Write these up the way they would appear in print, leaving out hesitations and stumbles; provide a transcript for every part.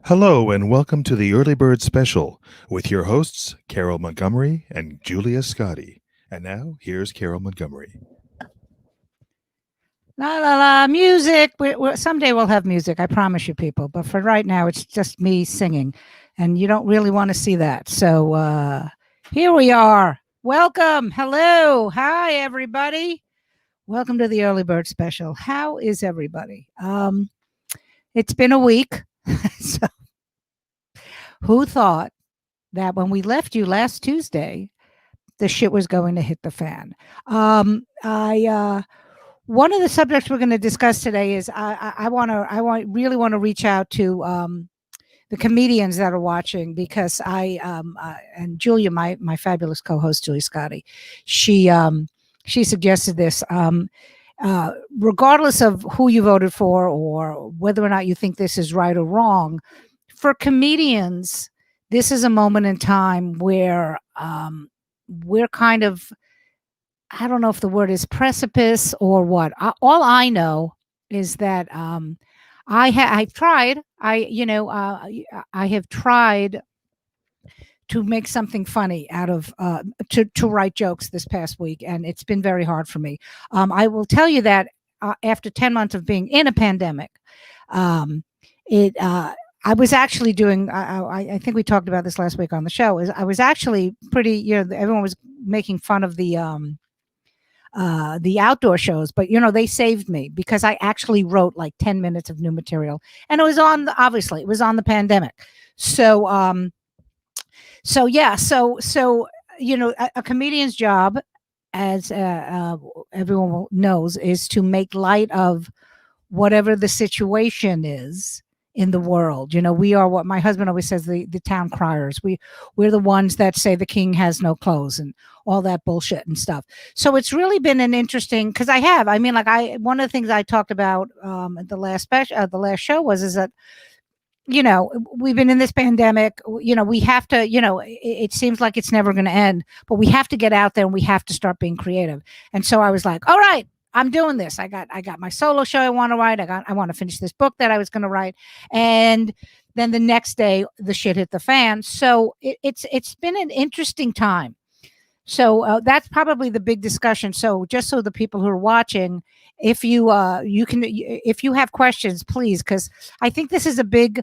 Hello and welcome to the Early Bird Special with your hosts, Carol Montgomery and Julia Scotti. And now, here's Carol Montgomery. La la la, music. Someday we'll have music, I promise you, people. But for right now, it's just me singing, and you don't really want to see that. So here we are. Welcome. Hello. Hi, everybody. Welcome to the Early Bird Special. How is everybody? It's been a week. So who thought that when we left you last Tuesday, the shit was going to hit the fan? One of the subjects we're going to discuss today is I really want to reach out to the comedians that are watching, because and Julia, my fabulous co-host Julia Scotti, she suggested this. Regardless of who you voted for or whether or not you think this is right or wrong, for comedians, this is a moment in time where we're kind of, I don't know if the word is precipice or what. All I know is that I've tried. I have tried to make something funny out of to write jokes this past week, and it's been very hard for me. I will tell you that after 10 months of being in a pandemic, it. I was actually doing. I think we talked about this last week on the show. I was actually pretty. Everyone was making fun of the outdoor shows, but they saved me because I actually wrote like 10 minutes of new material, and it was obviously it was on the pandemic. So a comedian's job, as everyone knows, is to make light of whatever the situation is in the world. We are what my husband always says, the town criers. We're the ones that say the king has no clothes and all that bullshit and stuff. So it's really been an interesting, because one of the things I talked about at the last show is that we've been in this pandemic. We have to, it seems like it's never going to end, but we have to get out there and we have to start being creative. And so I was like, all right, I'm doing this. I got my solo show I want to write. I want to finish this book that I was going to write. And then the next day the shit hit the fan. So it's been an interesting time. So that's probably the big discussion. So just so the people who are watching, if you if you have questions, please, because I think this is a big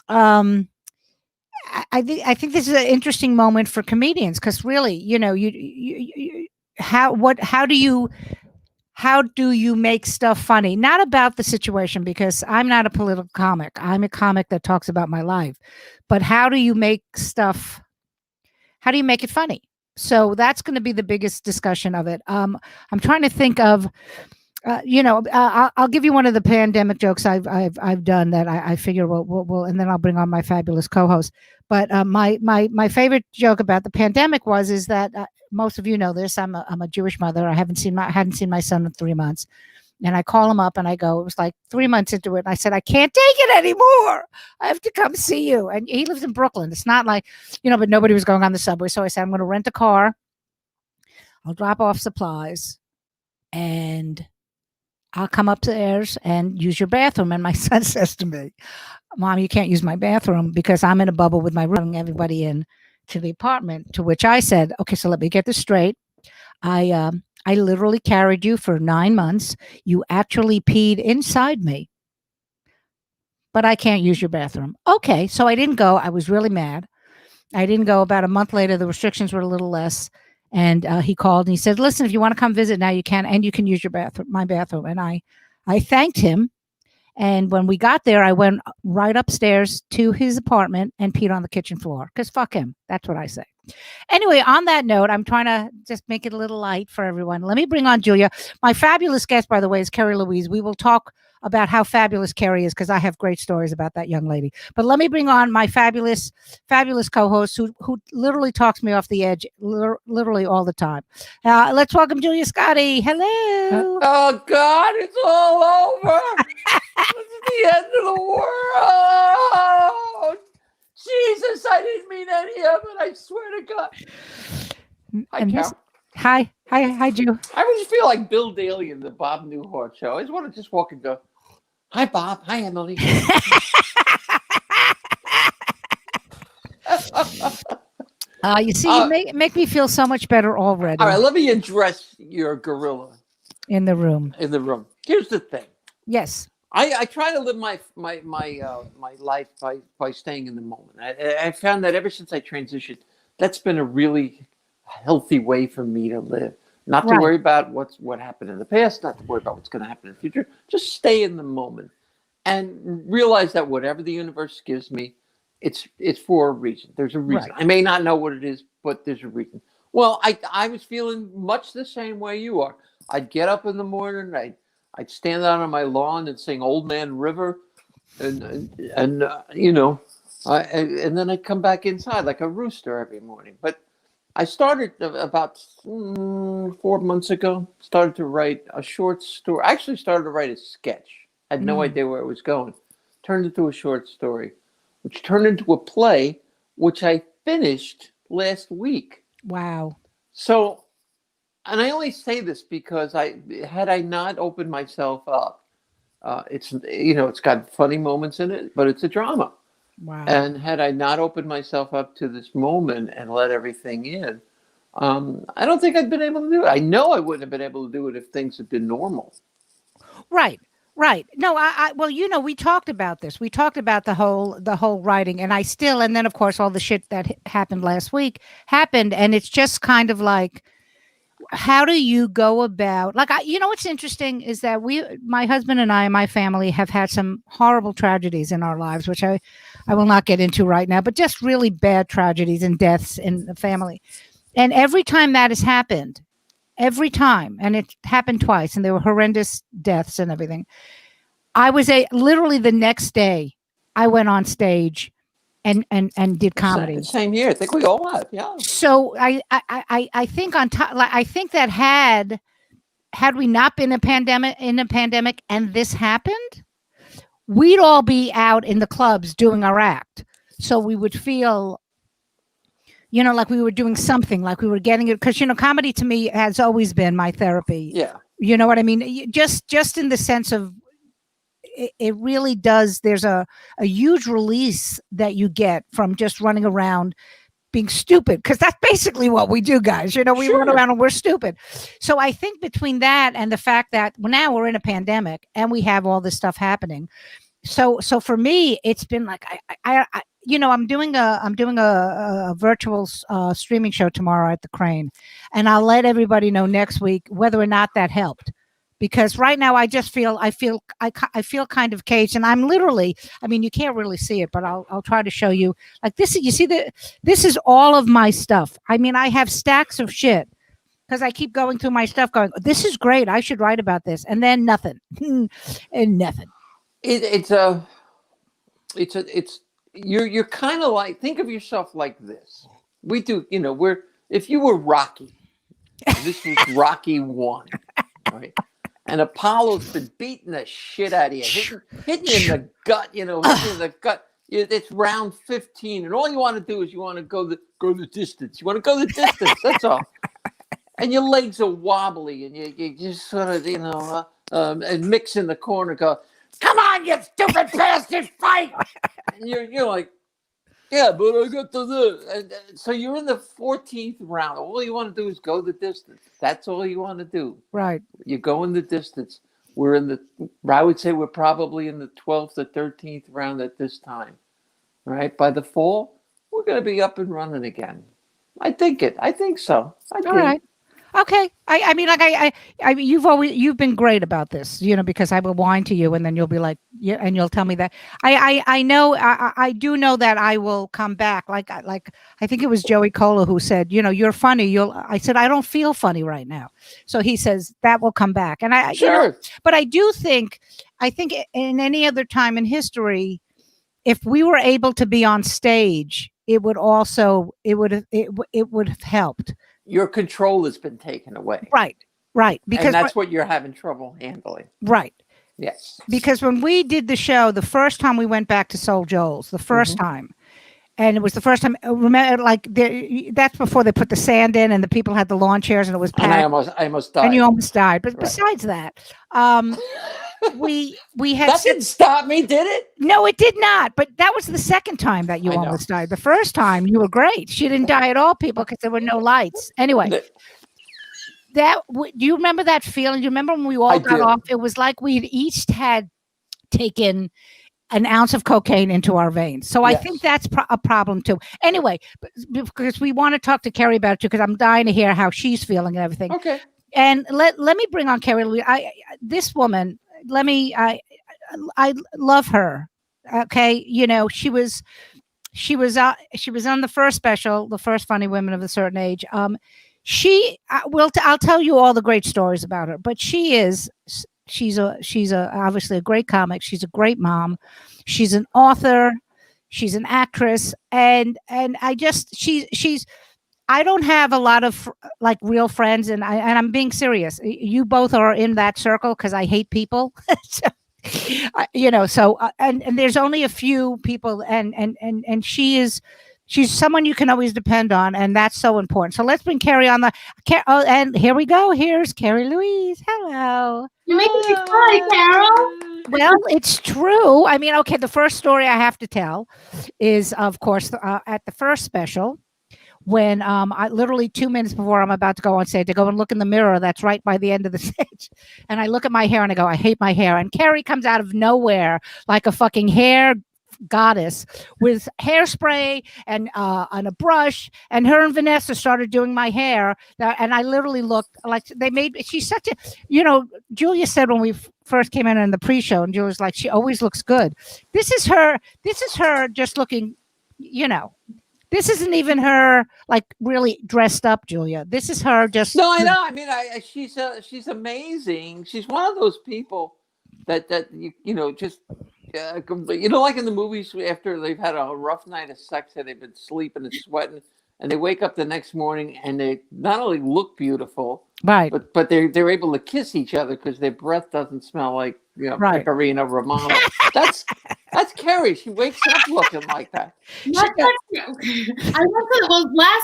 I think this is an interesting moment for comedians, because really, how do you make stuff funny? Not about the situation, because I'm not a political comic. I'm a comic that talks about my life. But how do you make it funny? So that's going to be the biggest discussion of it. I'm trying to think of, I'll give you one of the pandemic jokes I've done that I figure will, and then I'll bring on my fabulous co-host. But my favorite joke about the pandemic is that most of you know this. I'm a Jewish mother. I hadn't seen my son in 3 months, and I call him up and I go, it was like 3 months into it, and I said, I can't take it anymore. I have to come see you. And he lives in Brooklyn. It's not like, but nobody was going on the subway, so I said, I'm going to rent a car. I'll drop off supplies, and I'll come upstairs and use your bathroom. And my son says to me, Mom, you can't use my bathroom because I'm in a bubble with my room, everybody in to the apartment. To which I said, okay, so let me get this straight. I literally carried you for 9 months. You actually peed inside me, but I can't use your bathroom. Okay, so I didn't go. I was really mad. I didn't go. About a month later, the restrictions were a little less. And he called and he said, listen, if you want to come visit now, you can, and you can use my bathroom. And I thanked him. And when we got there, I went right upstairs to his apartment and peed on the kitchen floor, because fuck him. That's what I say. Anyway, on that note, I'm trying to just make it a little light for everyone. Let me bring on Julia. My fabulous guest, by the way, is Kerri Louise. We will talk about how fabulous Kerri is, because I have great stories about that young lady. But let me bring on my fabulous co-host who literally talks me off the edge literally all the time. Let's welcome Julia Scotti. Hello. Oh God, it's all over. It's the end of the world. Jesus, I didn't mean any of it. I swear to God. Hi, Ju. I just feel like Bill Daly in the Bob Newhart show. I just want to walk and go, hi, Bob. Hi, Emily. You see, you make me feel so much better already. All right, let me address your gorilla in the room. Here's the thing. Yes. I try to live my life by staying in the moment. I found that ever since I transitioned, that's been a really healthy way for me to live. Not to worry about what happened in the past, not to worry about what's going to happen in the future. Just stay in the moment and realize that whatever the universe gives me, it's for a reason. There's a reason. I may not know what it is, but there's a reason. Well, I was feeling much the same way you are. I'd get up in the morning, I'd stand out on my lawn and sing "Old Man River," and you know, and then I'd come back inside like a rooster every morning. But I started about 4 months ago. Started to write a short story. I actually started to write a sketch. I had no idea where it was going. Turned into a short story, which turned into a play, which I finished last week. Wow. So, and I only say this because had I not opened myself up, it's got funny moments in it, but it's a drama. Wow. And had I not opened myself up to this moment and let everything in, I don't think I'd been able to do it. I know I wouldn't have been able to do it if things had been normal. Right. No, well, we talked about this. We talked about the whole writing, and and then of course all the shit that happened last week happened, and it's just kind of like, how do you go about, like, what's interesting is that my husband and I and my family have had some horrible tragedies in our lives, which I will not get into right now, but just really bad tragedies and deaths in the family. And every time that has happened, and it happened twice, and there were horrendous deaths and everything, I was literally the next day I went on stage and did comedy. Same here. I think we all have. Yeah. So I think on top, I think that had we not been in a pandemic and this happened, we'd all be out in the clubs doing our act. So we would feel, like we were doing something, like we were getting it, because comedy to me has always been my therapy. Yeah. You know what I mean? Just in the sense of, it really does. There's a huge release that you get from just running around being stupid, because that's basically what we do, guys. We run around and we're stupid. So I think between that and the fact that now we're in a pandemic and we have all this stuff happening. So for me, it's been like, I'm doing a virtual streaming show tomorrow at the Crane, and I'll let everybody know next week whether or not that helped. Because right now I feel kind of caged, and I'm literally, you can't really see it, but I'll try to show you. Like this, you see this is all of my stuff. I have stacks of shit because I keep going through my stuff going, this is great, I should write about this. And then nothing. And nothing. You're kind of like, think of yourself like this. We do, if you were Rocky, this was Rocky 1, right? And Apollo's been beating the shit out of you, hitting you in the gut, hitting you in the gut. It's round 15, and all you want to do is you want to go the distance. You want to go the distance. That's all. And your legs are wobbly, and you just sort of, and mix in the corner, go, come on, you stupid bastard, fight! And you're like, yeah, but I got to do it. And so you're in the 14th round. All you want to do is go the distance. That's all you want to do. Right. You go in the distance. I would say we're probably in the 12th or 13th round at this time. Right? By the fall, we're going to be up and running again. I think so. All right. Okay. You've been great about this, because I will whine to you, and then you'll be like, yeah, and you'll tell me that. I know, I do know that I will come back. Like I think it was Joey Cola who said, you're funny. I said, I don't feel funny right now. So he says that will come back. And sure. But I do think in any other time in history, if we were able to be on stage, it would have helped. Your control has been taken away. Right. Because that's what you're having trouble handling. Right. Yes. Because when we did the show, the first time we went back to Soul Joel's, the first time, and it was the first time, remember, that's before they put the sand in and the people had the lawn chairs and it was packed. And I almost died. And you almost died. But besides that, we had That didn't stop me, did it? No, it did not. But that was the second time that you I know. almost died. The first time you were great. She didn't die at all, people, because there were no lights. Anyway, do you remember that feeling? Do you remember when we all got off? It was like we'd each had taken an ounce of cocaine into our veins. So I think that's a problem too. Anyway, because we want to talk to Kerri about it too, because I'm dying to hear how she's feeling and everything. Okay. And let me bring on Kerri Louise. This woman, I love her. Okay. You know, she was on the first special, the first Funny Women of a Certain Age. I'll tell you all the great stories about her, but she's obviously a great comic. She's a great mom. She's an author. She's an actress. And I don't have a lot of like real friends, and I'm being serious. You both are in that circle because I hate people. So, and there's only a few people, and she's someone you can always depend on, and that's so important. So let's bring Kerri on and here we go. Here's Kerri Louise. Hello. You make me cry, Carol. Well, it's true. I mean, okay, the first story I have to tell is, of course, at the first special, when I literally 2 minutes before I'm about to go on stage, to go and look in the mirror that's right by the end of the stage. And I look at my hair and I go, I hate my hair. And Kerri comes out of nowhere like a fucking hair goddess with hairspray and a brush. And her and Vanessa started doing my hair. And I literally looked like she's such a, Julia said when we first came in the pre-show, and Julia was like, she always looks good. This is her just looking, this isn't even her like really dressed up, Julia. This is her just. No, I know. I mean, she's amazing. She's one of those people that just like in the movies after they've had a rough night of sex and they've been sleeping and sweating, and they wake up the next morning and they not only look beautiful, right, but they're able to kiss each other because their breath doesn't smell like Pecorino Romano. That's Kerri. She wakes up looking like that. Last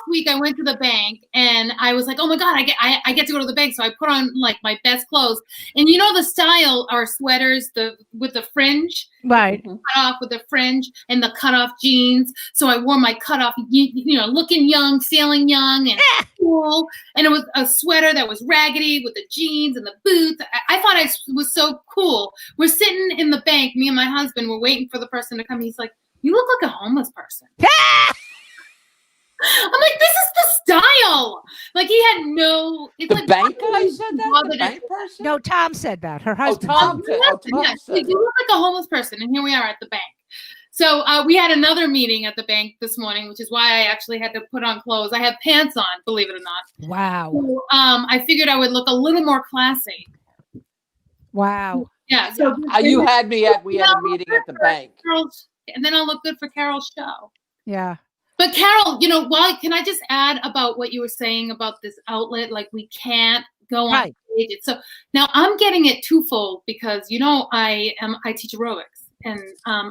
week I went to the bank and I was like, oh my God, I get to go to the bank. So I put on like my best clothes. And you know the style are sweaters with the fringe. Right. Cut off with the fringe and the cut off jeans. So I wore my cut off, looking young, feeling young and cool. And it was a sweater that was raggedy with the jeans and the boots. I thought I was so cool. We're sitting in the bank, me and my husband were waiting for the person to come. He's like, you look like a homeless person. I'm like, this is the style. Like he had no. It's the like, bank guy said that. The bank person? No, Tom said that. Her husband. Tom said. Like, you look like a homeless person, and here we are at the bank. So we had another meeting at the bank this morning, which is why I actually had to put on clothes. I have pants on, believe it or not. Wow. So, I figured I would look a little more classy. Wow. Yeah. So we had a meeting at the bank. And then I'll look good for Carol's show. Yeah. But Carole, can I just add about what you were saying about this outlet? Like we can't go on stage. So now I'm getting it twofold because I teach aerobics and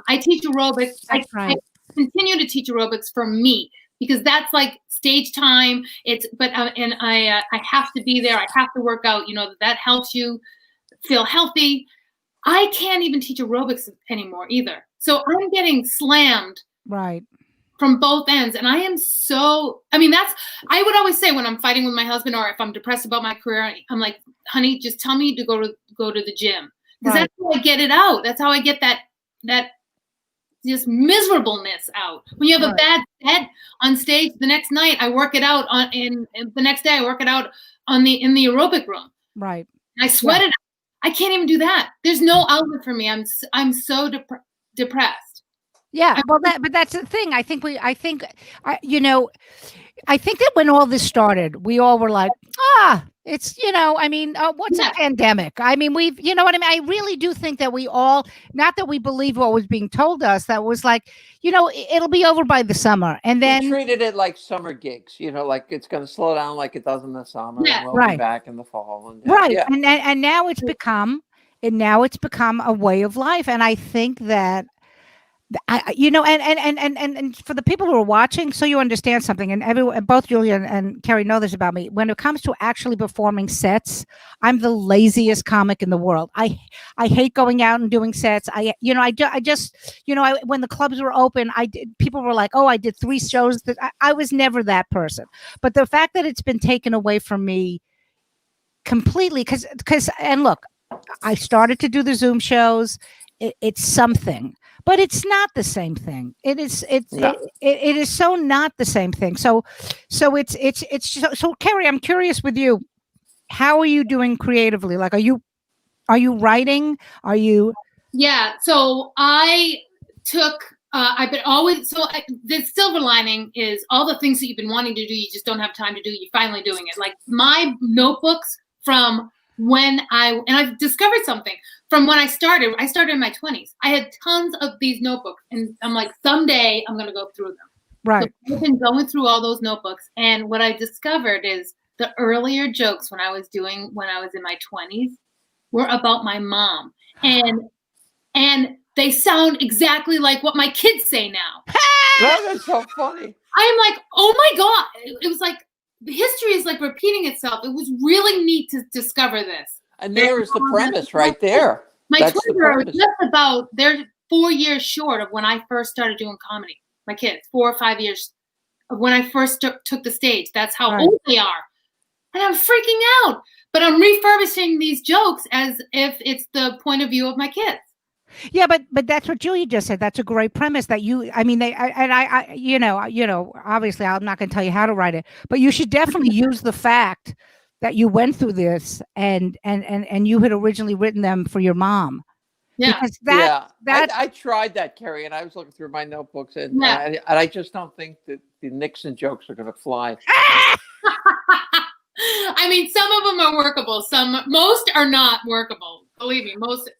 I teach aerobics. I continue to teach aerobics for me because that's like stage time. I have to be there. I have to work out. That helps you feel healthy. I can't even teach aerobics anymore either. So I'm getting slammed from both ends. And I would always say when I'm fighting with my husband or if I'm depressed about my career, I'm like, honey, just tell me to go to the gym. Because that's how I get it out. That's how I get that just miserableness out. When you have a bad set on stage, the next night I work it out and the next day I work it out in the aerobic room. Right. And I sweat it out. I can't even do that. There's no outlet for me. I'm so depressed. Yeah, well, but that's the thing. I think that when all this started, we all were like, it's, what's a pandemic? I mean, I really do think that we all, not that we believe what was being told us, that was like, it'll be over by the summer. And then we treated it like summer gigs, like it's going to slow down like it does in the summer. Yeah. And we'll be back in the fall. And, Yeah. And now it's become a way of life. And I think that And for the people who are watching, so you understand something, and both Julia and Kerri know this about me. When it comes to actually performing sets, I'm the laziest comic in the world. I hate going out and doing sets. When the clubs were open, people were like, "Oh, I did 3 shows." I was never that person. But the fact that it's been taken away from me completely, and look, I started to do the Zoom shows. It's something, but it's not the same thing. It is so not the same thing. So Kerri, I'm curious with you. How are you doing creatively? Like, are you writing? Are you? Yeah. So I took. I've been always the silver lining is all the things that you've been wanting to do, you just don't have time to do. You're finally doing it. Like my notebooks from when I've discovered something from when I started in my 20s. I had tons of these notebooks, and I'm like, someday I'm going to go through them. Right. So I've been going through all those notebooks, and what I discovered is the earlier jokes when I was in my 20s were about my mom, and they sound exactly like what my kids say now. That's so funny. I'm like, oh my God. It was like, the history is like repeating itself. It was really neat to discover this. And there is the premise right there. My twins are they're 4 years short of when I first started doing comedy. My kids, 4 or 5 years of when I first took the stage. That's how old they are. And I'm freaking out. But I'm refurbishing these jokes as if it's the point of view of my kids. Yeah, but that's what Julia just said. That's a great premise. Obviously, I'm not going to tell you how to write it, but you should definitely use the fact that you went through this and you had originally written them for your mom. Yeah, because I tried that, Kerri, and I was looking through my notebooks, and I just don't think that the Nixon jokes are going to fly. I mean, some of them are workable. Most are not workable. Believe me, most.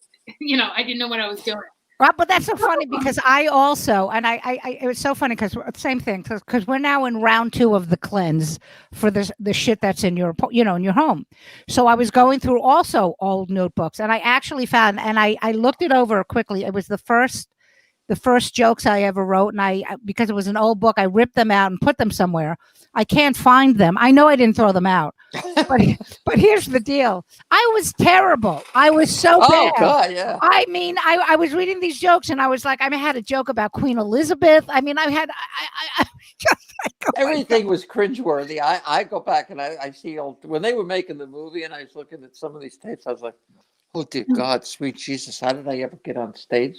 I didn't know what I was doing. Well, but that's so funny because I also, and it was so funny because same thing, because we're now in round 2 of the cleanse for the shit that's in your, in your home. So I was going through also old notebooks, and I actually found, and I looked it over quickly. It was the first jokes I ever wrote, and because it was an old book, I ripped them out and put them somewhere. I can't find them. I know I didn't throw them out, but here's the deal. I was terrible. I was so bad. Oh God, yeah. I mean, I was reading these jokes, and I was like, I had a joke about Queen Elizabeth. I mean, I just like, oh everything was cringeworthy. I go back and I see when they were making the movie, and I was looking at some of these tapes. I was like, oh dear God, sweet Jesus, how did I ever get on stage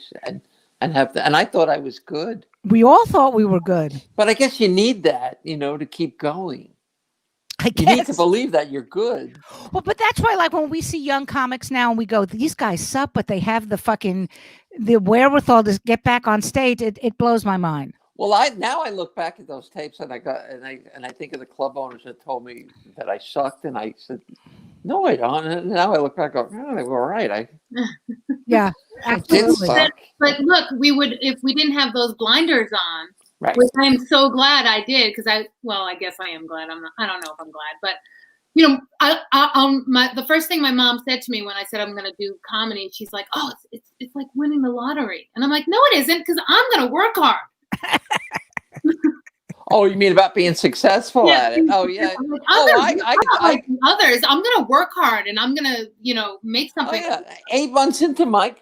and I thought I was good. We all thought we were good. But I guess you need that, to keep going. You need to believe that you're good. Well, but that's why, like, when we see young comics now and we go, these guys suck, but they have the wherewithal to get back on stage. It blows my mind. Well, now I look back at those tapes and I think of the club owners that told me that I sucked, and I said, no, I don't. And now I look back and go, oh, they were right. Yeah, absolutely. But look, if we didn't have those blinders on, right. Which I am so glad I did, because I guess I am glad. I don't know if I'm glad, but the first thing my mom said to me when I said I'm going to do comedy, she's like, oh, it's like winning the lottery. And I'm like, no, it isn't, because I'm going to work hard. Oh, you mean about being successful at it? Oh, yeah. Like others, I'm going to work hard, and I'm going to, make something. Oh, yeah. 8 months into my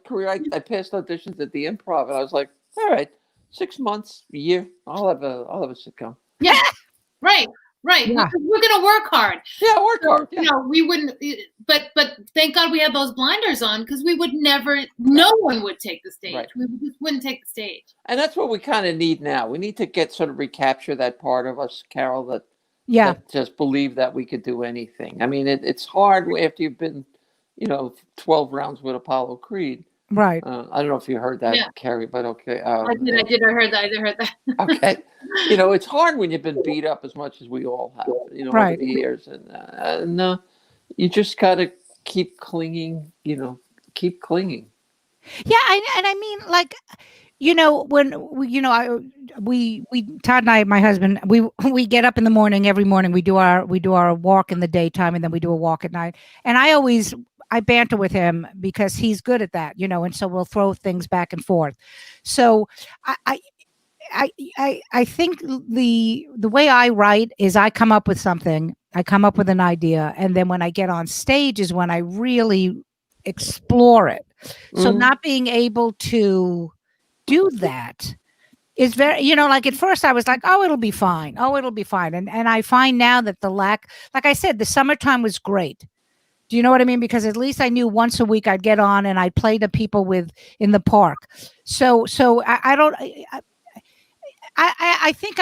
career, I passed auditions at the Improv, and I was like, all right, 6 months, a year, I'll have a sitcom. Yeah, right. Yeah. We're going to work hard. Yeah, work hard. Yeah. We wouldn't, but thank God we had those blinders on, because we would never, no one would take the stage. Right. We just wouldn't take the stage. And that's what we kind of need now. We need to recapture that part of us, Carole, that just believe that we could do anything. I mean, it's hard after you've been, 12 rounds with Apollo Creed. Right. I don't know if you heard that, Kerri, but okay. I did. I heard that. Okay. It's hard when you've been beat up as much as we all have, over the years. And you just got to keep clinging, keep clinging. Yeah. And I mean, like, when we Todd and I, my husband, we get up in the morning, every morning we do our walk in the daytime, and then we do a walk at night. And I banter with him because he's good at that, and so we'll throw things back and forth. So I think the way I write is I come up with something, I come up with an idea, and then when I get on stage is when I really explore it. So not being able to do that is very, like at first I was like, oh, it'll be fine. Oh, it'll be fine. And I find now that like I said, the summertime was great. Do you know what I mean? Because at least I knew once a week I'd get on and I'd play to people in the park. So I don't. I think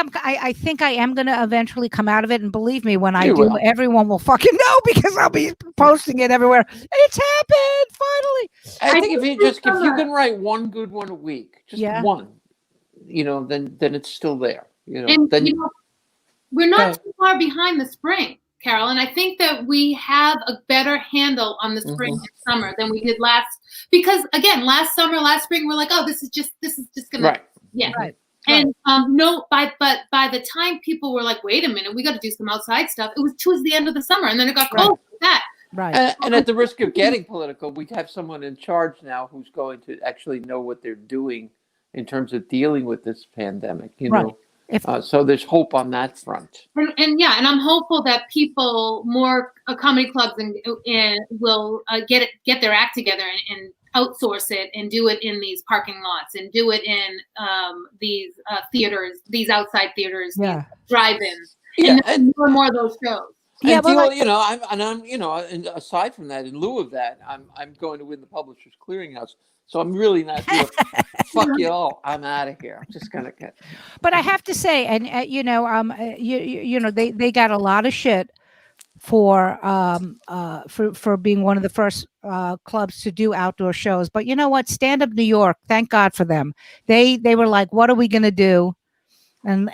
I am going to eventually come out of it, and believe me, when I do, everyone will fucking know because I'll be posting it everywhere. It's happened finally. I think if you can write one good one a week, just one, then it's still there. And we're not too far behind the spring, Carol, and I think that we have a better handle on the spring and summer than we did because again, last spring, we're like, oh, this is just gonna Right. And by the time people were like, wait a minute, we got to do some outside stuff, it was towards the end of the summer, and then it got cold like that. Right. And at the risk of getting political, we have someone in charge now who's going to actually know what they're doing in terms of dealing with this pandemic. So there's hope on that front. And I'm hopeful that more comedy clubs and will get their act together and outsource it and do it in these parking lots and do it in these theaters, these outside theaters, these drive-ins, and more of those shows. Yeah, and aside from that, in lieu of that, I'm going to win the Publishers Clearinghouse. So I'm really not. Fuck you all. I'm out of here. I'm just gonna get. But I have to say, and they got a lot of shit for being one of the first clubs to do outdoor shows. But you know what? Stand Up New York, thank God for them. They were like, what are we gonna do? And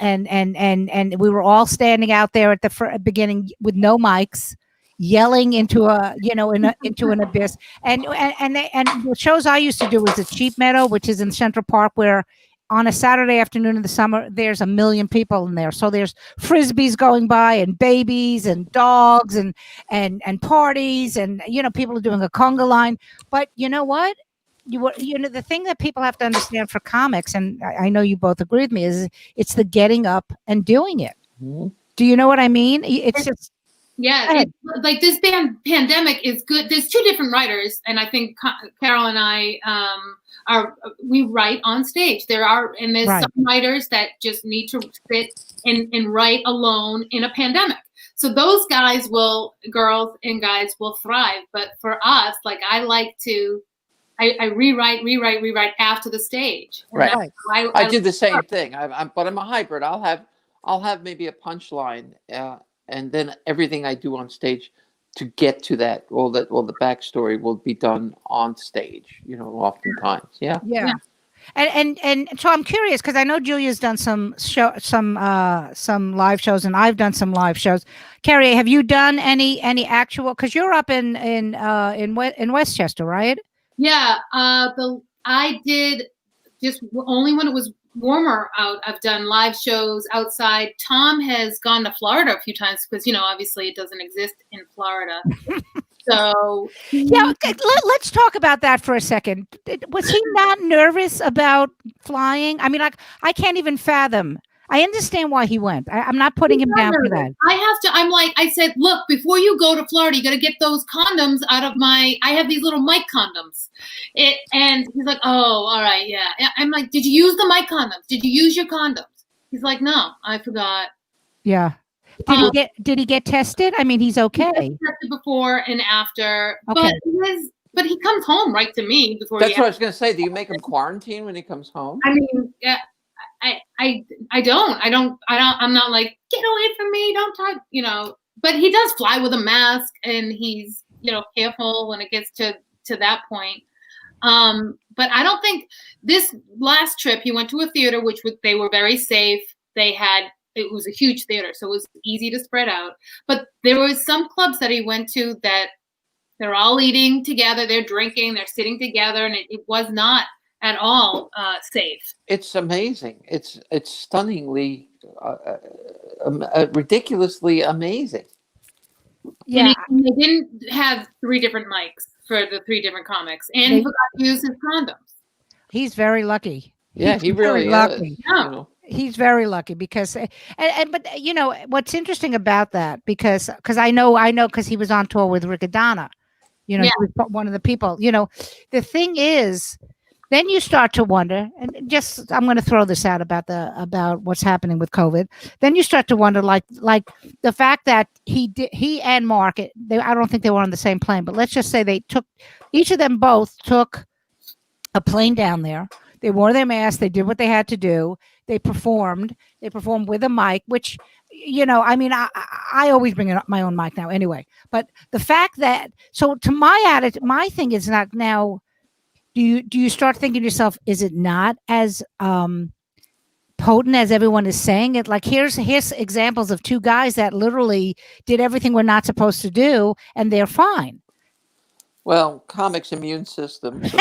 we were all standing out there at the beginning with no mics, yelling into into an abyss. And the shows I used to do was at Cheap Meadow, which is in Central Park, where on a Saturday afternoon in the summer, there's 1 million people in there. So there's frisbees going by and babies and dogs and parties and people are doing a conga line. But you know what? The thing that people have to understand for comics, and I know you both agree with me, is it's the getting up and doing it. Mm-hmm. Do you know what I mean? It's just like this pandemic is good. There's two different writers, and I think Carol and I we write on stage. There's some writers that just need to sit and write alone in a pandemic. So those girls and guys will thrive. But for us, like I like to. I rewrite after the stage. Right. I do the same thing. But I'm a hybrid. I'll have maybe a punchline, and then everything I do on stage to get to that, all the backstory will be done on stage. Oftentimes, yeah. And so I'm curious because I know Julia's done some live shows, and I've done some live shows. Kerri, have you done any actual? Because you're up in Westchester, right? Yeah, I did just only when it was warmer out. I've done live shows outside. Tom has gone to Florida a few times because obviously it doesn't exist in Florida. So let's talk about that for a second. Was he not nervous about flying? I mean, I can't even fathom. I understand why he went. I'm not putting him down for that. I said, look, before you go to Florida, you got to get those condoms out of I have these little mic condoms. And he's like, oh, all right, yeah. I'm like, did you use the mic condoms? Did you use your condoms? He's like, no, I forgot. Yeah. Did he get tested? I mean, he's okay. He tested before and after. Okay. But he comes home right to me before. That's what I was going to say. Do you make him quarantine when he comes home? I mean, yeah. I don't. I'm not like, get away from me. Don't talk, but he does fly with a mask and he's, careful when it gets to that point. But I don't think this last trip, he went to a theater, they were very safe. It was a huge theater, so it was easy to spread out. But there was some clubs that he went to that they're all eating together. They're drinking, they're sitting together. And it was not at all safe. It's amazing. It's stunningly, ridiculously amazing. Yeah, and they didn't have 3 different mics. for the 3 different comics, and he forgot to use his condoms. He's very lucky. Yeah, He's he really lucky. is. You know. He's very lucky because, but you know what's interesting about that, because I know because he was on tour with Riccadonna, you know, he was one of the people. You know, the thing is, then you start to wonder, and just I'm going to throw this out about what's happening with COVID. Then you start to wonder, like the fact that he and Mark, I don't think they were on the same plane, but let's just say each of them both took a plane down there. They wore their masks. They did what they had to do. They performed. They performed with a mic, which, you know, I mean, I always bring up my own mic now anyway. But the fact that, so to my attitude, my thing is not now, do you start thinking to yourself, is it not as potent as everyone is saying it? Like here's examples of 2 guys that literally did everything we're not supposed to do, and they're fine. Well, comics immune system. So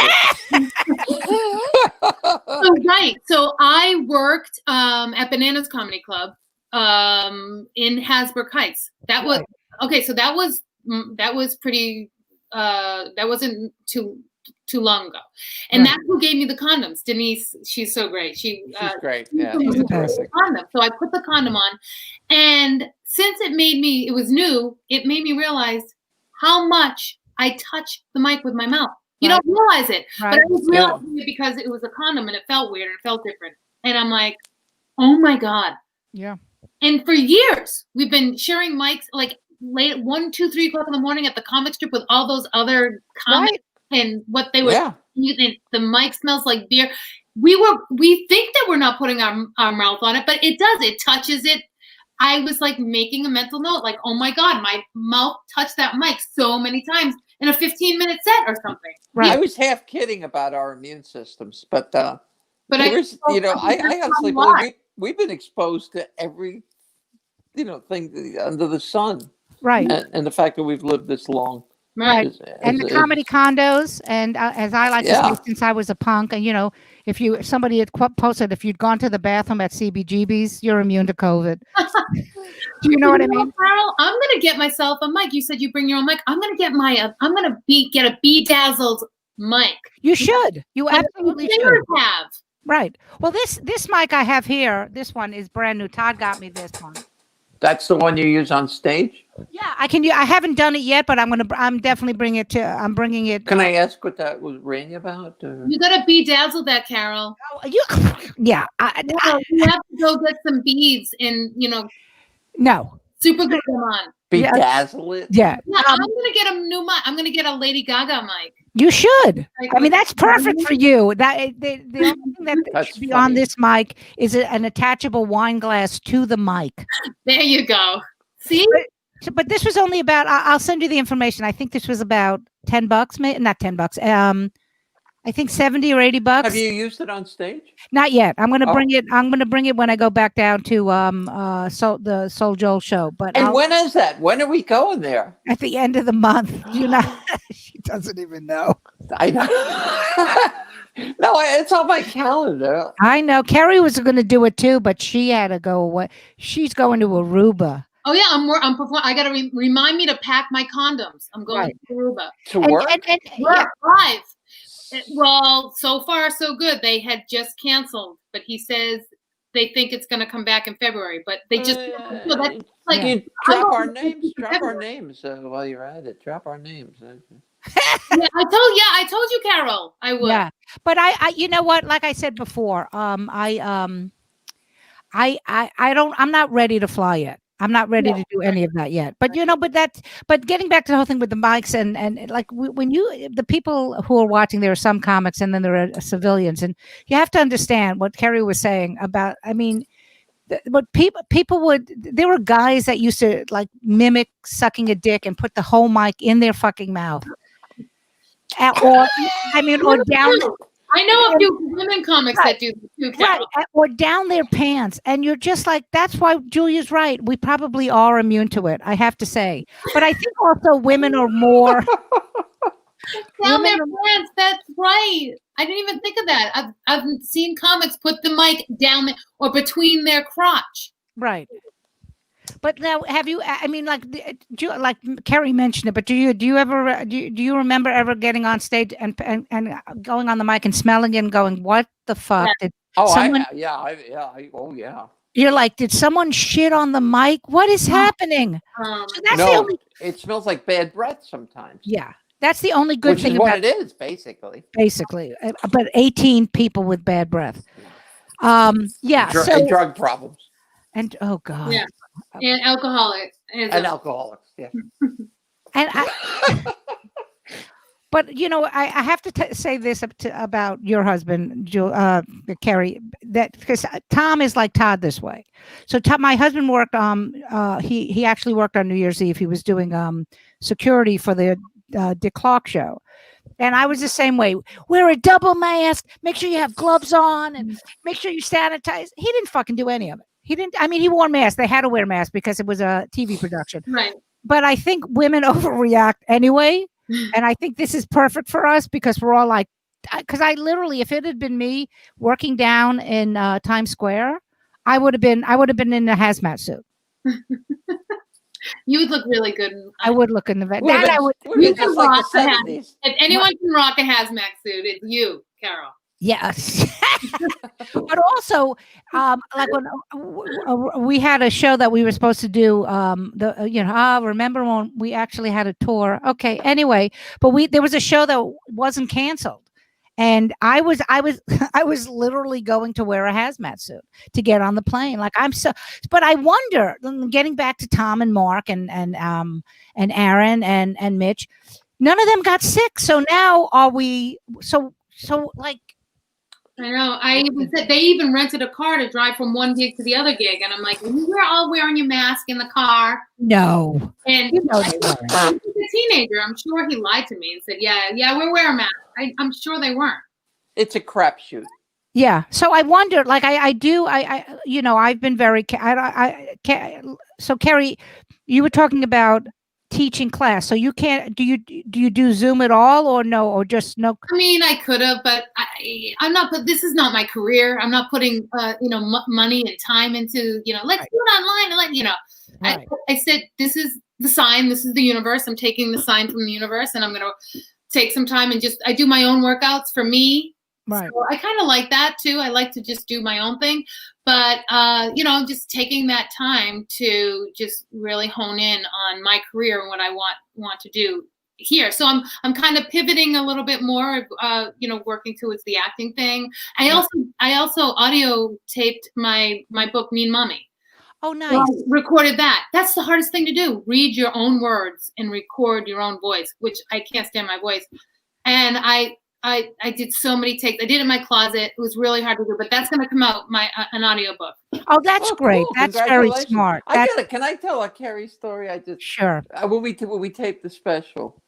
Right. So I worked at Bananas Comedy Club in Hasbrook Heights. That was okay. So that was pretty. That wasn't too long ago, and that's who gave me the condoms. Denise, she's so great. She's great. Yeah, she's the best. So I put the condom on, and since it was new, it made me realize how much I touch the mic with my mouth. You don't realize it, but I was realizing it because it was a condom and it felt weird and it felt different. And I'm like, oh my God. Yeah. And for years, we've been sharing mics like late at 1, 2, 3 o'clock in the morning at the comic strip with all those other comics and what they were. And the mic smells like beer. We think that we're not putting our mouth on it, but it does. It touches it. I was like making a mental note, like, oh my God, my mouth touched that mic so many times in a 15-minute set or something. Right. I was half kidding about our immune systems, but I honestly believe we've been exposed to every, thing under the sun. Right. And the fact that we've lived this long. Right. And the comedy condos, and as I like to say, since I was a punk, and if somebody had posted, if you'd gone to the bathroom at CBGB's, you're immune to COVID. Do you know what I mean? Carol, I'm gonna get myself a mic. You said you bring your own mic. I'm gonna get get a Bedazzled mic. You should. You absolutely should. Have. Right. Well, this mic I have here, this one is brand new. Todd got me this one. That's the one you use on stage? Yeah, I can. I haven't done it yet, but I'm definitely bringing it. Can I ask what that was raining about? Or? You gotta Bedazzle that, Carol. Yeah. You have to go get some beads and No. Super good them on. Bedazzle it? Yeah. I'm gonna get a new mic. I'm gonna get a Lady Gaga mic. You should. I mean, that's perfect for you. That the only thing that should be on this mic is an attachable wine glass to the mic. There you go. See? But this was only about. I'll send you the information. I think this was about $10, maybe not $10. I think $70 or $80. Have you used it on stage? Not yet. I'm going to bring it. I'm going to bring it when I go back down to the Soul Joel show. But when is that? When are we going there? At the end of the month. She doesn't even know. I know. No, it's on my calendar. I know. Kerri was going to do it too, but she had to go away. She's going to Aruba. Oh yeah, I'm performing. I got to remind me to pack my condoms. I'm going to Aruba to work. Live. Well, so far so good. They had just canceled, but he says they think it's going to come back in February. But they just you drop our names. Drop our names while you're at it. Drop our names. I told you, Carol, I would. Yeah, but I you know what? Like I said before, I'm not ready to fly yet. I'm not ready to do any of that yet. But but getting back to the whole thing with the mics and like when the people who are watching, there are some comics and then there are civilians, and you have to understand what Kerri was saying about. I mean, what people would. There were guys that used to like mimic sucking a dick and put the whole mic in their fucking mouth, or down. I know a few women comics that do too, Carol. Right, or down their pants, and you're just like, that's why Julia's right. We probably are immune to it, I have to say. But I think also women are more down their pants. That's right. I didn't even think of that. I've seen comics put the mic down or between their crotch. Right. But now, have you? I mean, like, like Kerri mentioned it, but do you ever do you remember ever getting on stage and going on the mic and smelling it and going, "What the fuck did someone?" Oh yeah. You're like, did someone shit on the mic? What is happening? So that's the only. It smells like bad breath sometimes. Yeah, that's the only good Which thing is about what it is, basically. Basically, but 18 people with bad breath. Yeah, And drug problems. And oh god. Yeah. And alcoholics. And alcoholics. Yeah. And but you know, I have to say this about your husband, Kerri, that because Tom is like Todd this way. So my husband worked. He actually worked on New Year's Eve. He was doing security for the Dick Clark show, and I was the same way. Wear a double mask. Make sure you have gloves on, and make sure you sanitize. He didn't fucking do any of it. He didn't. I mean, he wore masks. They had to wear masks because it was a TV production. Right. But I think women overreact anyway. And I think this is perfect for us because we're all like, because I literally, if it had been me working down in Times Square, I would have been in a hazmat suit. You would look really good. I would look in the vet. That I would. You can rock the 70s. If anyone can rock a hazmat suit, it's you, Carole. Yes. But also, like when we had a show that we were supposed to do, remember when we actually had a tour? Okay. Anyway, but there was a show that wasn't canceled. And I was literally going to wear a hazmat suit to get on the plane. Like but I wonder, getting back to Tom and Mark and Aaron and Mitch, none of them got sick. So now are we, so like, I know. They even rented a car to drive from one gig to the other gig, and I'm like, "We're all wearing your mask in the car." No, and you know he's a teenager. I'm sure he lied to me and said, "Yeah, we're wearing masks." I'm sure they weren't. It's a crapshoot. Yeah. So I wonder, like, I've been very. So Kerri, you were talking about teaching class, so you can't. Do you do Zoom at all, or no, or just no? I mean, I could have, but I'm not. But this is not my career. I'm not putting money and time into let's do it online and Right. I said this is the sign. This is the universe. I'm taking the sign from the universe, and I'm going to take some time and I do my own workouts for me. Right. So I kind of like that too. I like to just do my own thing, but just taking that time to just really hone in on my career and what I want to do here. So I'm kind of pivoting a little bit more, working towards the acting thing. I also audio taped my book, Mean Mommy. Oh, nice. So I recorded that. That's the hardest thing to do. Read your own words and record your own voice, which I can't stand my voice. And I did so many takes. I did it in my closet. It was really hard to do, but that's going to come out an audiobook. Oh, that's great. Cool. That's very smart. I get it. Can I tell a Kerri story? Sure. When we taped the special,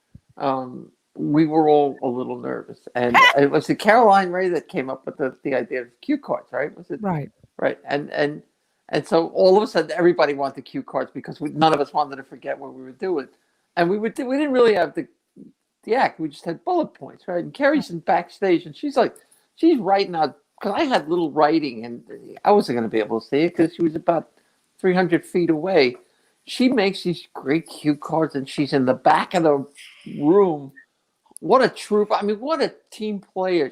we were all a little nervous, and it was Caroline Ray that came up with the idea of cue cards, right? Was it right? Right, and so all of a sudden everybody wanted the cue cards because none of us wanted to forget what we were doing, and we didn't really have the act. We just had bullet points, right? And Kerri's in backstage, and she's writing out, because I had little writing, and I wasn't going to be able to see it because she was about 300 feet away. She makes these great cue cards, and she's in the back of the room. What a troop! I mean, what a team player!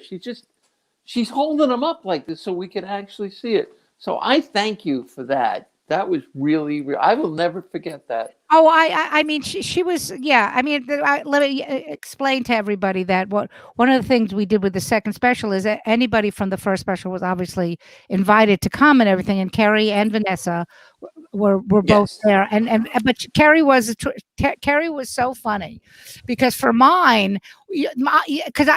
She's holding them up like this so we can actually see it. So I thank you for that. That was really, I will never forget that. Oh, I mean, she was, yeah. I mean, let me explain to everybody that one of the things we did with the second special is that anybody from the first special was obviously invited to come and everything. And Kerri and Vanessa were both there. But Kerri was so funny because for mine, because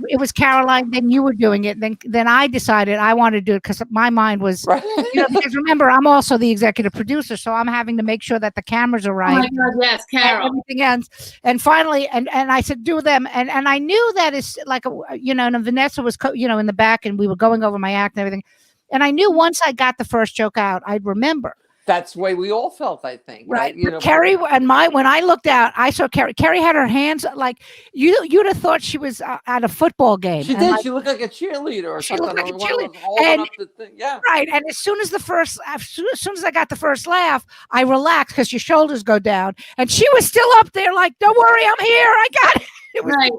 it was Caroline, then you were doing it, then I decided I wanted to do it because my mind was, right. Because remember, I'm also the executive producer, so I'm having to make sure that the cameras are right. Oh my God, yes, Carole. Everything else, and finally, and I said, do them, and I knew that is like and Vanessa was in the back, and we were going over my act and everything, and I knew once I got the first joke out, I'd remember. That's the way we all felt, I think. Right. Kerri and when I looked out, I saw Kerri. Kerri had her hands like you'd have thought she was at a football game. She did. She looked like a cheerleader or something. Looked like a cheerleader. Holding up the thing. Yeah. Right. And as soon as I got the first laugh, I relaxed because your shoulders go down. And she was still up there like, don't worry, I'm here. I got it. Right.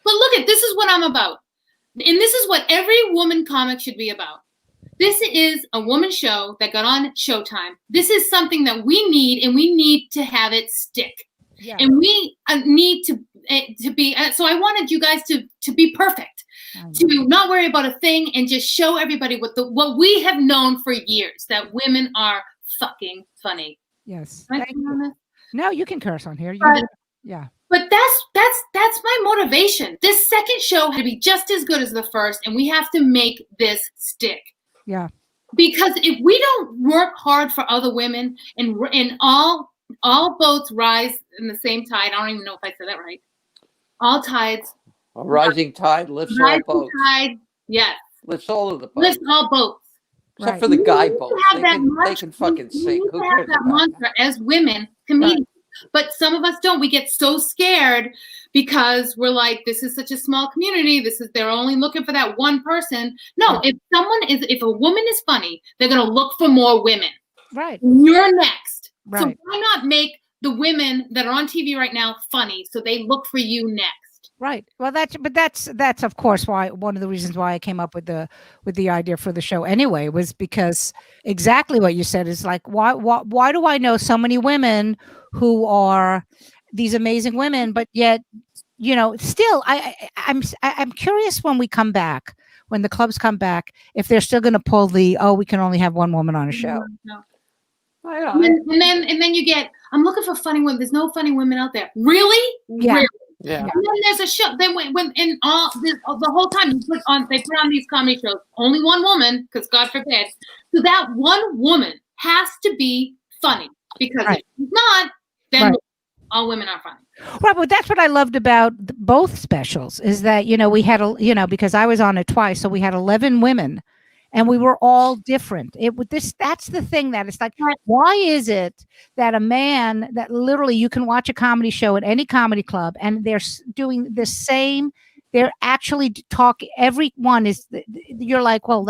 But look this is what I'm about. And this is what every woman comic should be about. This is a woman show that got on Showtime. This is something that we need, and we need to have it stick. Yeah. And we need to be. So I wanted you guys to be perfect, to not worry about a thing, and just show everybody what we have known for years, that women are fucking funny. Yes. No, you can curse on here. Yeah. But that's my motivation. This second show had to be just as good as the first, and we have to make this stick. Yeah. Because if we don't work hard for other women and all boats rise in the same tide, I don't even know if I said that right. All tides. A rising tide lifts all boats. Tide, yes. Lifts all of the boats. Lifts all boats. Except for the guy boats. They can fucking sink. Who cares have that mantra as women, comedians. Right. But some of us don't. We get so scared because we're like, this is such a small community. They're only looking for that one person. No, if a woman is funny, they're going to look for more women. Right. You're next. Right. So why not make the women that are on TV right now funny so they look for you next? Right. Well, that's of course why one of the reasons why I came up with the idea for the show anyway, was because exactly what you said is like, why do I know so many women who are these amazing women, but yet, still I'm curious when we come back, when the clubs come back, if they're still going to pull we can only have one woman on a show. No. And then you get, I'm looking for funny women. There's no funny women out there. Really? Yeah. Really? Yeah. And then there's a show. They went and all this, the whole time they put on these comedy shows. Only one woman, because God forbid. So that one woman has to be funny, because if she's not, then all women are funny. Right, but that's what I loved about both specials is that we had because I was on it twice, so we had 11 women. And we were all different. That's the thing that it's like, why is it that a man that literally you can watch a comedy show at any comedy club and they're doing the same, they're actually everyone is, you're like, well,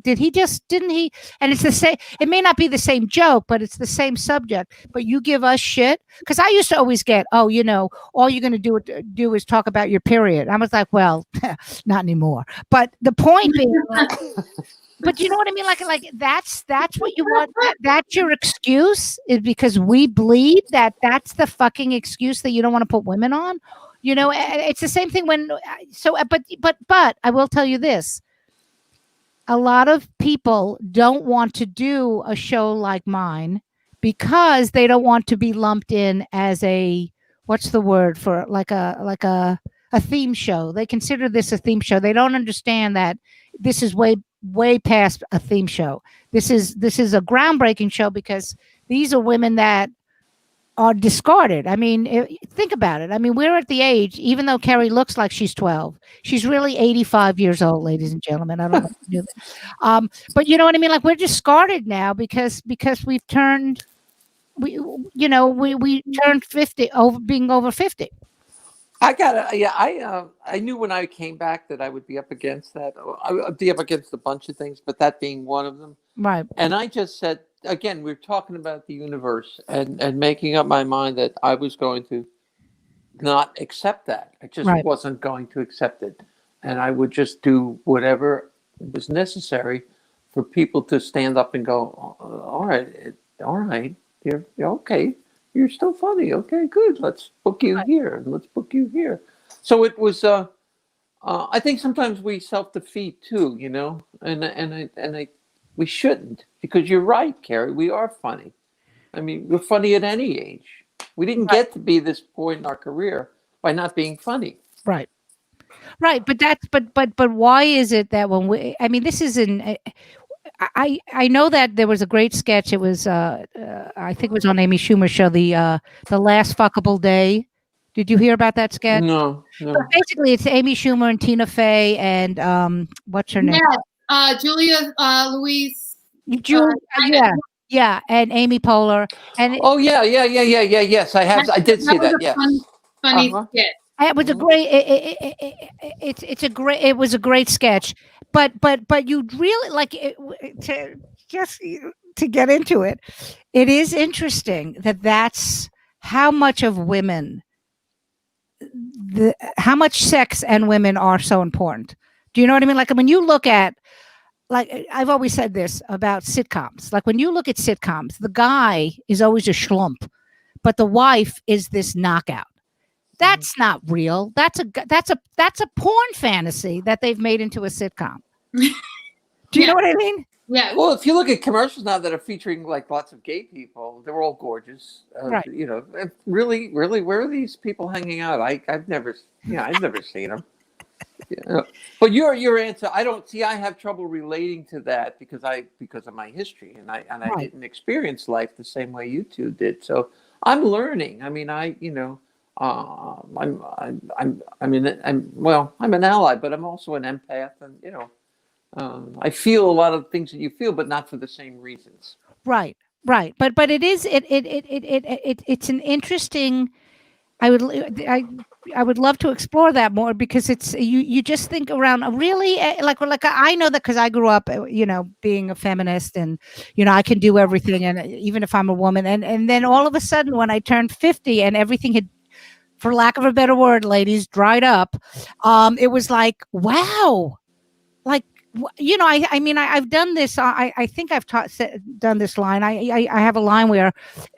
didn't he? And it's the same, it may not be the same joke, but it's the same subject, but you give us shit. Cause I used to always get, all you're going to do is talk about your period. I was like, well, not anymore. But the point being, but you know what I mean? Like that's what you want. That's your excuse, is because we bleed that's the fucking excuse that you don't want to put women on. It's the same thing but I will tell you this. A lot of people don't want to do a show like mine because they don't want to be lumped in as what's the word for like a theme show. They consider this a theme show. They don't understand that this is way past a theme show. This is a groundbreaking show because these are women that are discarded. I mean, think about it. I mean, we're at the age, even though Kerri looks like she's 12, she's really 85 years old, ladies and gentlemen. I don't know if you knew that. But you know what I mean? Like, we're discarded now because we've turned, we turned 50, being over 50. I knew when I came back that I would be up against that. I would be up against a bunch of things, but that being one of them. Right. And I just said, again, we're talking about the universe and making up my mind that I was going to not accept that. I just wasn't going to accept it. And I would just do whatever was necessary for people to stand up and go, all right, you're okay. You're still funny. Okay, good. Let's book you here. And let's book you here. So it was, I think sometimes we self-defeat too, and we shouldn't, because you're right, Kerri. We are funny. I mean, we're funny at any age. We didn't get to be this point in our career by not being funny. Right. Right. But why is it that this is I know that there was a great sketch. It was, I think it was on Amy Schumer's show, the Last Fuckable Day. Did you hear about that sketch? No. But basically, it's Amy Schumer and Tina Fey and what's her name? Julia Louise. Yeah. Yeah, and Amy Poehler, and Oh yeah. Yes, I have. I did see that. Was a Yes. funny Uh-huh. skit. it was a great. It's a great. It was a great sketch, but you'd really like it, to just to get into it. It is interesting that that's how much of women, how much sex and women are so important. Do you know what I mean? Like when you look at, like I've always said this about sitcoms. Like when you look at sitcoms, the guy is always a schlump, but the wife is this knockout. That's not real. That's a porn fantasy that they've made into a sitcom. Do you know what I mean? Yeah. Well, if you look at commercials now that are featuring like lots of gay people, they're all gorgeous. Right. You know, really, where are these people hanging out? I've never seen them. Yeah. But your answer, I don't see. I have trouble relating to that because of my history, and I Right. didn't experience life the same way you two did. So I'm learning. I mean, I'm an ally, but I'm also an empath, and I feel a lot of things that you feel, but not for the same reasons. Right. But it's an interesting. I would love to explore that more because it's you just think around really like I know that because I grew up being a feminist and I can do everything, and even if I'm a woman, and then all of a sudden when I turned 50 and everything had, for lack of a better word, ladies, dried up, it was like, wow, like I mean, I've done this. I think I've done this line. I have a line where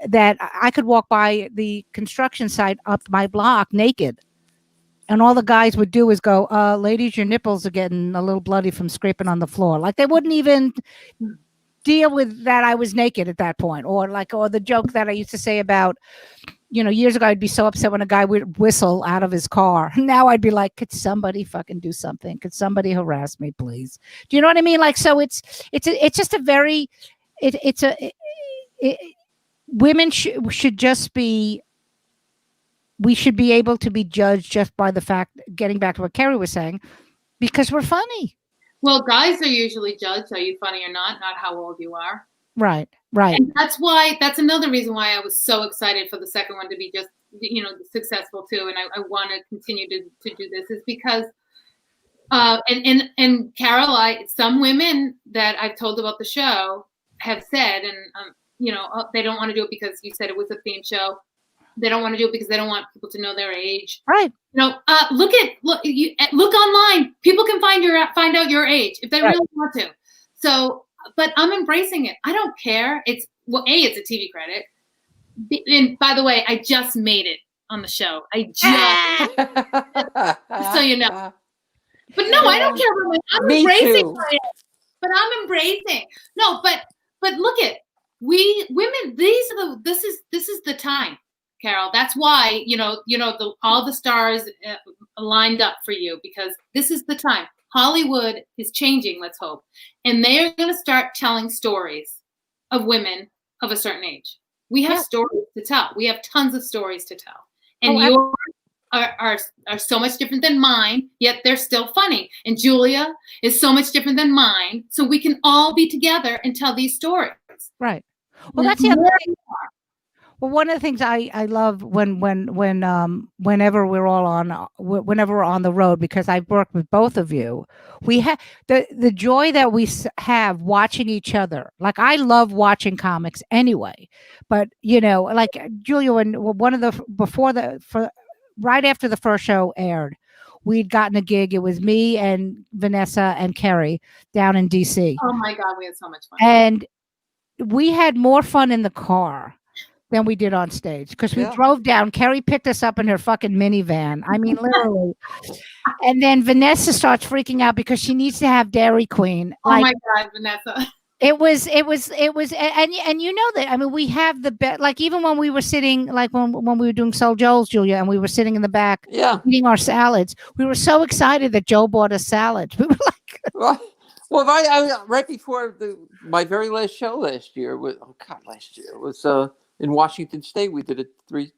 that I could walk by the construction site up my block naked, and all the guys would do is go, "Ladies, your nipples are getting a little bloody from scraping on the floor." Like they wouldn't even deal with that I was naked at that point, or the joke that I used to say about, years ago, I'd be so upset when a guy would whistle out of his car. Now I'd be like, could somebody fucking do something? Could somebody harass me, please? Do you know what I mean? Like, so it's just a very, women should just be, we should be able to be judged just by the fact, getting back to what Kerri was saying, because we're funny. Well, guys are usually judged, are you funny or not how old you are. Right. And that's another reason why I was so excited for the second one to be just, successful too. And I want to continue to do this is because, and Carole, some women that I've told about the show have said, and, they don't want to do it because you said it was a theme show. They don't want to do it because they don't want people to know their age. Right. Look online. People can find out your age if they really want to. So, but I'm embracing it. I don't care. It's a TV credit. And by the way, I just made it on the show. So you know. But no, I don't care about I'm embracing it. But I'm embracing. No, but look at we women. This is the time, Carole. That's why all the stars lined up for you because this is the time. Hollywood is changing, let's hope. And they are going to start telling stories of women of a certain age. We have stories to tell. We have tons of stories to tell. And yours are so much different than mine, yet they're still funny. And Julia is so much different than mine. So we can all be together and tell these stories. Right. Well, that's the other thing. Well, one of the things I love whenever we're all whenever we're on the road, because I've worked with both of you, we have the joy that we have watching each other. Like I love watching comics anyway, but like Julia, right after the first show aired, we'd gotten a gig. It was me and Vanessa and Kerri down in DC. Oh my God, we had so much fun. And we had more fun in the car than we did on stage because we drove down. Kerri picked us up in her fucking minivan. I mean, literally. And then Vanessa starts freaking out because she needs to have Dairy Queen. Oh my God, Vanessa. It was, and that, I mean, we have the best, like even when we were sitting, like when we were doing Soul Joel's, Julia, and we were sitting in the back eating our salads, we were so excited that Joe bought us salads. We were like, right before my very last show last year was in Washington State. We did a three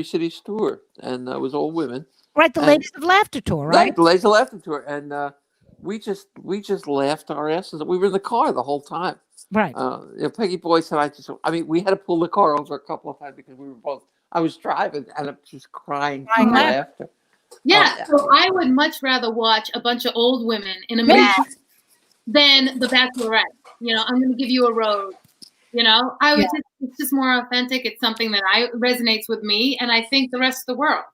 cities tour, and it was all women. Right, the Ladies of Laughter tour, right? Right, the Ladies of Laughter tour, and we just laughed our asses. We were in the car the whole time. Right. Peggy Boy said, we had to pull the car over a couple of times because we were both. I was driving and I'm just crying from laughter. Yeah, so I would much rather watch a bunch of old women in a movie than The Bachelorette. I'm going to give you a rose. It's just more authentic. It's something that resonates with me, and I think the rest of the world.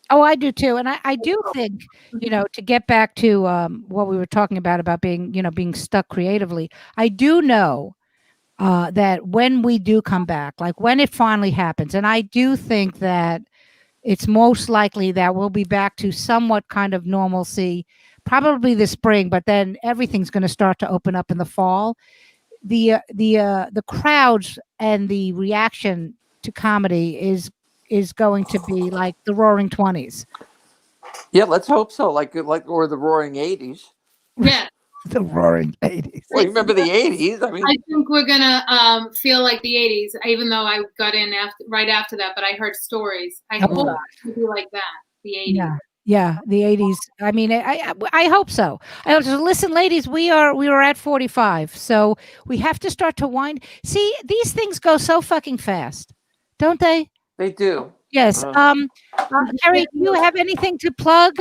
Oh, I do too, and I do think to get back to what we were talking about being stuck creatively. I do know that when we do come back, like when it finally happens, and I do think that it's most likely that we'll be back to somewhat kind of normalcy, probably this spring, but then everything's going to start to open up in the fall. The crowds and the reaction to comedy is going to be like the Roaring 20s. Yeah, let's hope so. Like or the Roaring 80s. Yeah. The Roaring 80s. Well, you remember the 80s? I think we're gonna feel like the 80s, even though I got in right after that. But I heard stories. I hope it will be like that. The 80s. Yeah, the 80s. I mean, I hope so. I hope so. Listen, ladies, we are at 45, so we have to start to wind. See, these things go so fucking fast, don't they? They do. Yes. Kerri, do you have anything to plug?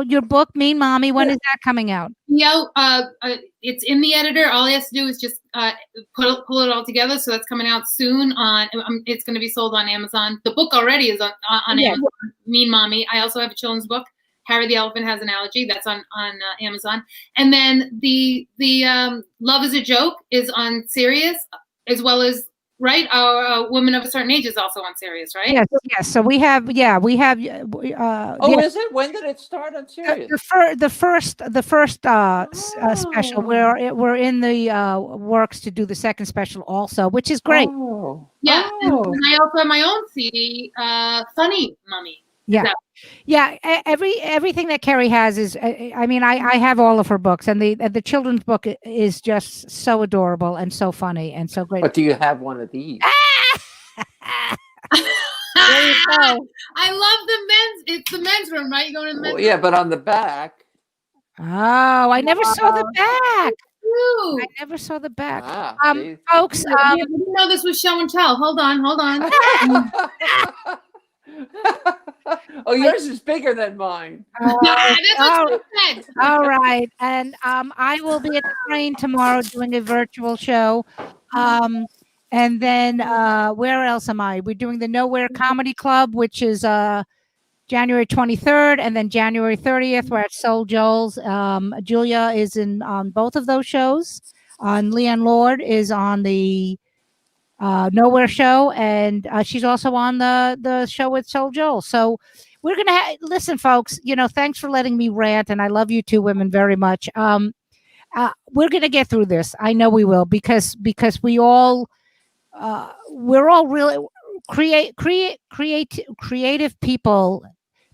Your book, Mean Mommy. When is that coming out? Yeah, it's in the editor. All he has to do is just pull it all together. So that's coming out soon. It's going to be sold on Amazon. The book already is on Amazon. Mean Mommy. I also have a children's book. Harry the Elephant Has an Allergy. That's on Amazon. And then the Love is a Joke is on Sirius, as well as. Right, our Women of a Certain Age is also on Sirius, right? Yes. So we have. Is it? When did it start on Sirius? The first special. We're in the works to do the second special also, which is great. Yeah, and I also have my own CD, Funny Mummy. Yeah. Everything that Kerri has is. I mean, I have all of her books, and the children's book is just so adorable and so funny and so great. But do you have one of these? There you go. I love the men's. It's the men's room, right? You going in the men's room? Yeah, but on the back. Oh, I never saw the back. I never saw the back. Folks. I didn't know this was show and tell. Hold on. Oh, yours is bigger than mine. That's what she said. All right. And I will be at the train tomorrow doing a virtual show. And then where else am I? We're doing the Nowhere Comedy Club, which is January 23rd, and then January 30th, we're at Soul Joel's. Julia is on both of those shows. Leanne Lord is on the Nowhere show, and she's also on the show with Soul Joel. So we're gonna listen, folks. Thanks for letting me rant, and I love you two women very much. We're gonna get through this. I know we will, because we're all really creative people.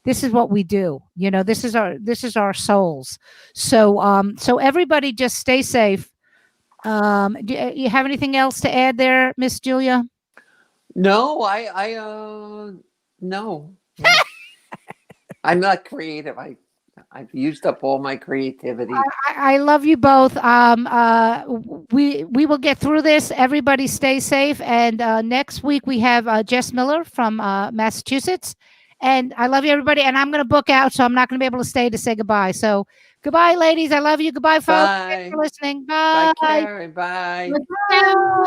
This is what we do. This is our souls. So everybody just stay safe. Do you have anything else to add there, Miss Julia? No, no. I'm not creative. I've used up all my creativity. I love you both. We will get through this. Everybody stay safe. And next week we have Jess Miller from Massachusetts. And I love you, everybody. And I'm going to book out, so I'm not going to be able to stay to say goodbye. So goodbye, ladies. I love you. Goodbye, folks. Bye. Thanks for listening. Bye. Bye, Kerri. Bye. Bye.